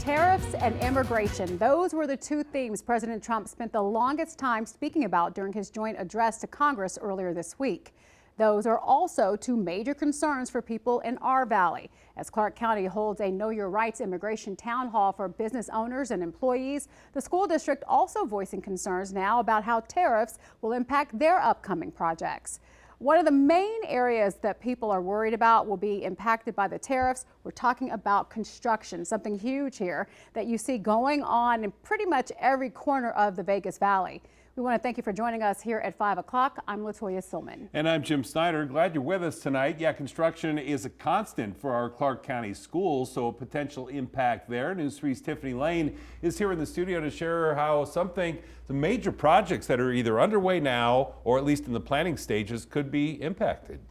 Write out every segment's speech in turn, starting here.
Tariffs and immigration. Those were the two themes President Trump spent the longest time speaking about during his joint address to Congress earlier this week. Those are also two major concerns for people in our valley. As Clark County holds a Know Your Rights immigration town hall for business owners and employees, the school district also voicing concerns now about how tariffs will impact their upcoming projects. One of the main areas that people are worried about will be impacted by the tariffs. We're talking about construction, something huge here that you see going on in pretty much every corner of the Vegas Valley. We want to thank you for joining us here at 5 o'clock. I'm Latoya Silman. And I'm Jim Snyder. Glad you're with us tonight. Yeah, construction is a constant for our Clark County schools, so a potential impact there. News 3's Tiffany Lane is here in the studio to share how some major projects that are either underway now or at least in the planning stages could be impacted.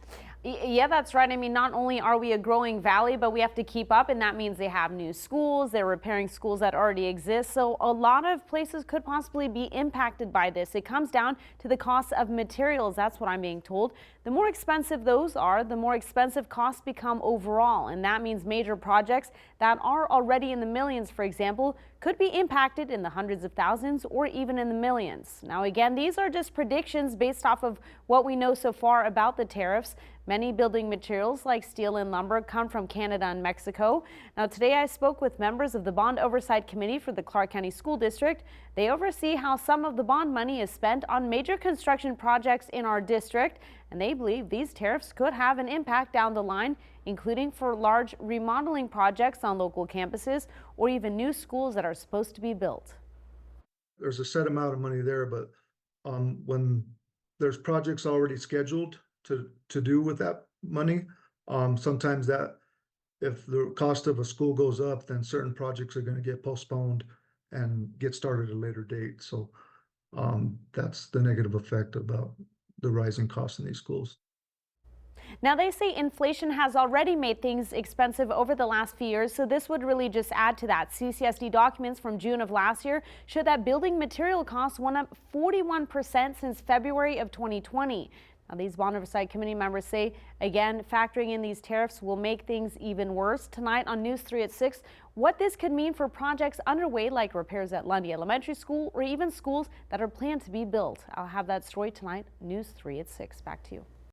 Yeah, that's right. I mean, not only are we a growing valley, but we have to keep up, and that means they have new schools, they're repairing schools that already exist. So a lot of places could possibly be impacted by this. It comes down to the cost of materials. That's what I'm being told. The more expensive those are, the more expensive costs become overall. And that means major projects that are already in the millions, for example, could be impacted in the hundreds of thousands or even in the millions. Now, again, these are just predictions based off of what we know so far about the tariffs. Many building materials like steel and lumber come from Canada and Mexico. Now, today I spoke with members of the Bond Oversight Committee for the Clark County School District. They oversee how some of the bond money is spent on major construction projects in our district, and they believe these tariffs could have an impact down the line, including for large remodeling projects on local campuses or even new schools that are supposed to be built. There's a set amount of money there, but when there's projects already scheduled to do with that money, sometimes that if the cost of a school goes up, then certain projects are going to get postponed and get started at a later date. So that's the negative effect about the rising costs in these schools. Now, they say inflation has already made things expensive over the last few years, so this would really just add to that. CCSD documents from June of last year show that building material costs went up 41% since February of 2020. Now, these Bond Oversight Committee members say, again, factoring in these tariffs will make things even worse. Tonight on News 3 at 6, what this could mean for projects underway like repairs at Lundy Elementary School or even schools that are planned to be built. I'll have that story tonight, News 3 at 6. Back to you.